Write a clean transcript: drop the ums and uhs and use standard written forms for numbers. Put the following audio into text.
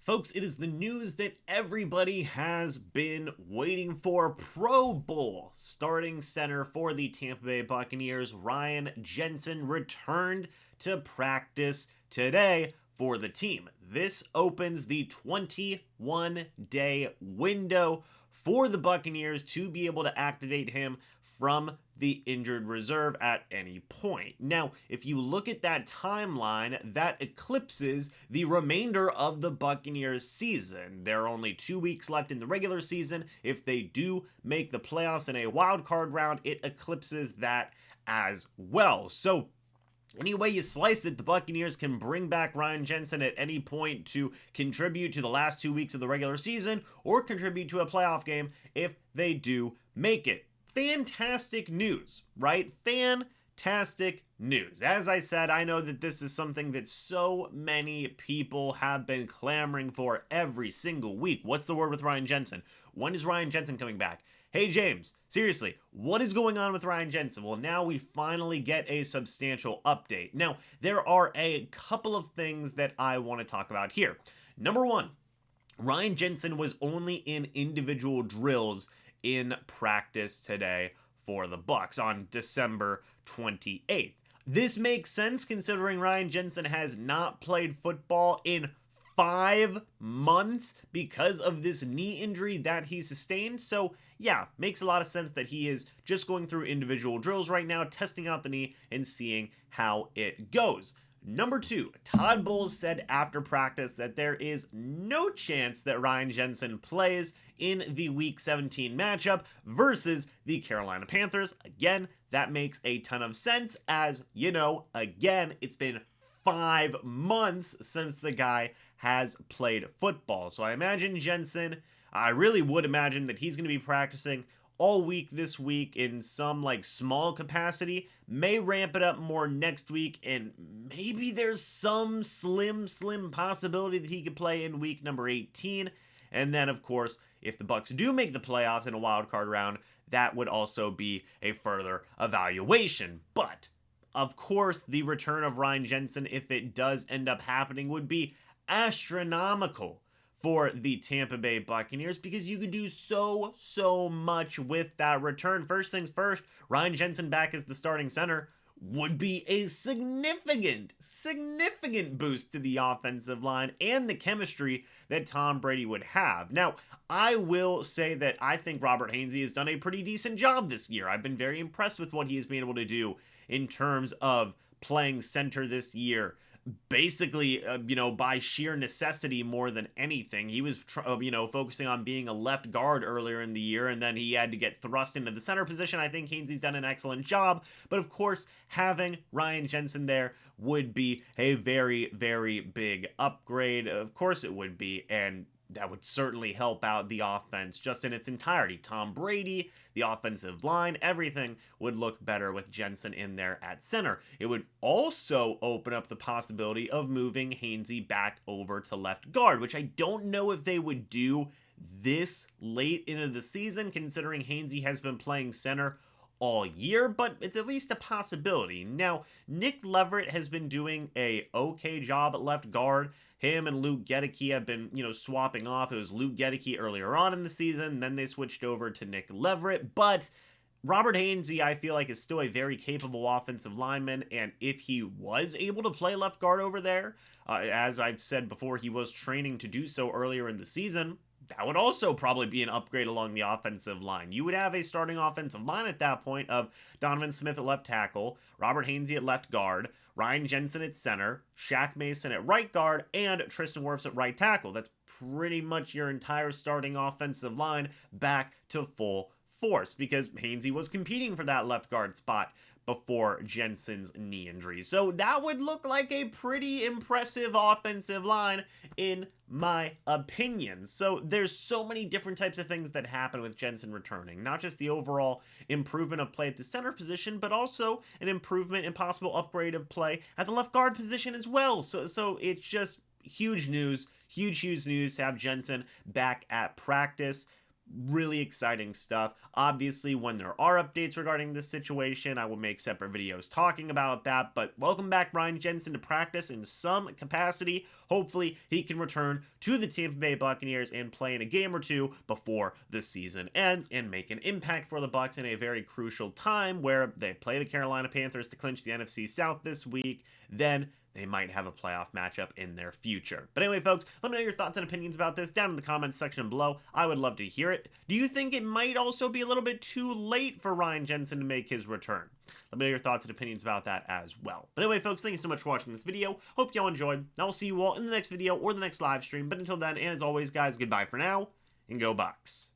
Folks, it is the news that everybody has been waiting for. Pro Bowl starting center for the Tampa Bay Buccaneers, Ryan Jensen, returned to practice today for the team. This opens the 21-day window for the Buccaneers to be able to activate him from the injured reserve at any point. Now, if you look at that timeline, that eclipses the remainder of the Buccaneers season. There are only 2 weeks left in the regular season. If they do make the playoffs in a wild card round, it eclipses that as well. So any way you slice it, the Buccaneers can bring back Ryan Jensen at any point to contribute to the last 2 weeks of the regular season or contribute to a playoff game if they do make it. Fantastic news, right? Fantastic news. As I said, I know that this is something that so many people have been clamoring for every single week. What's the word with Ryan Jensen? When is Ryan Jensen coming back? Hey James, seriously, what is going on with Ryan Jensen? Well, now we finally get a substantial update. Now, there are a couple of things that I want to talk about here. Number one, Ryan Jensen was only in individual drills in practice today for the Bucs on December 28th. This makes sense considering Ryan Jensen has not played football in 5 months because of this knee injury that he sustained. So yeah, makes a lot of sense that he is just going through individual drills right now, testing out the knee and seeing how it goes. Number two, Todd Bowles said after practice that there is no chance that Ryan Jensen plays in the Week 17 matchup versus the Carolina Panthers. Again, that makes a ton of sense as, you know, again, it's been 5 months since the guy has played football. So I imagine I really would imagine that he's going to be practicing all week this week in some small capacity, may ramp it up more next week, and maybe there's some slim possibility that he could play in week number 18. And then of course, if the Bucs do make the playoffs in a wild card round, that would also be a further evaluation. But of course, the return of Ryan Jensen, if it does end up happening, would be astronomical for the Tampa Bay Buccaneers because you could do so much with that return. First things first, Ryan Jensen back as the starting center would be a significant boost to the offensive line and the chemistry that Tom Brady would have. Now, I will say that I think Robert Hainsey has done a pretty decent job this year. I've been very impressed with what he has been able to do in terms of playing center this year. Basically, by sheer necessity more than anything. He was, focusing on being a left guard earlier in the year, and then he had to get thrust into the center position. I think Hainsey's done an excellent job, but of course, having Ryan Jensen there would be a very, very big upgrade. Of course it would be, and that would certainly help out the offense just in its entirety. Tom Brady, the offensive line, everything would look better with Jensen in there at center. It would also open up the possibility of moving Hainsey back over to left guard, which I don't know if they would do this late into the season, considering Hainsey has been playing center all year, but it's at least a possibility. Now, Nick Leverett has been doing a okay job at left guard. Him and Luke Gedeke have been, swapping off. It was Luke Gedeke earlier on in the season, then they switched over to Nick Leverett, but Robert Hainsey, I feel like, is still a very capable offensive lineman, and if he was able to play left guard over there, as I've said before, he was training to do so earlier in the season, that would also probably be an upgrade along the offensive line. You would have a starting offensive line at that point of Donovan Smith at left tackle, Robert Hainsey at left guard, Ryan Jensen at center, Shaq Mason at right guard, and Tristan Wirfs at right tackle. That's pretty much your entire starting offensive line back to full force because Hainsey was competing for that left guard spot before Jensen's knee injury. So that would look like a pretty impressive offensive line in my opinion. So there's so many different types of things that happen with Jensen returning. Not just the overall improvement of play at the center position, but also an improvement and possible upgrade of play at the left guard position as well. So it's just huge news to have Jensen back at practice. Really exciting stuff. Obviously, when there are updates regarding this situation, I will make separate videos talking about that. But welcome back Ryan Jensen to practice in some capacity. Hopefully, he can return to the Tampa Bay Buccaneers and play in a game or two before the season ends and make an impact for the Bucs in a very crucial time where they play the Carolina Panthers to clinch the NFC South this week. Then they might have a playoff matchup in their future. But anyway, folks, let me know your thoughts and opinions about this down in the comments section below. I would love to hear it. Do you think it might also be a little bit too late for Ryan Jensen to make his return? Let me know your thoughts and opinions about that as well. But anyway, folks, thank you so much for watching this video. Hope y'all enjoyed. I will see you all in the next video or the next live stream. But until then, and as always, guys, goodbye for now, and go Bucs.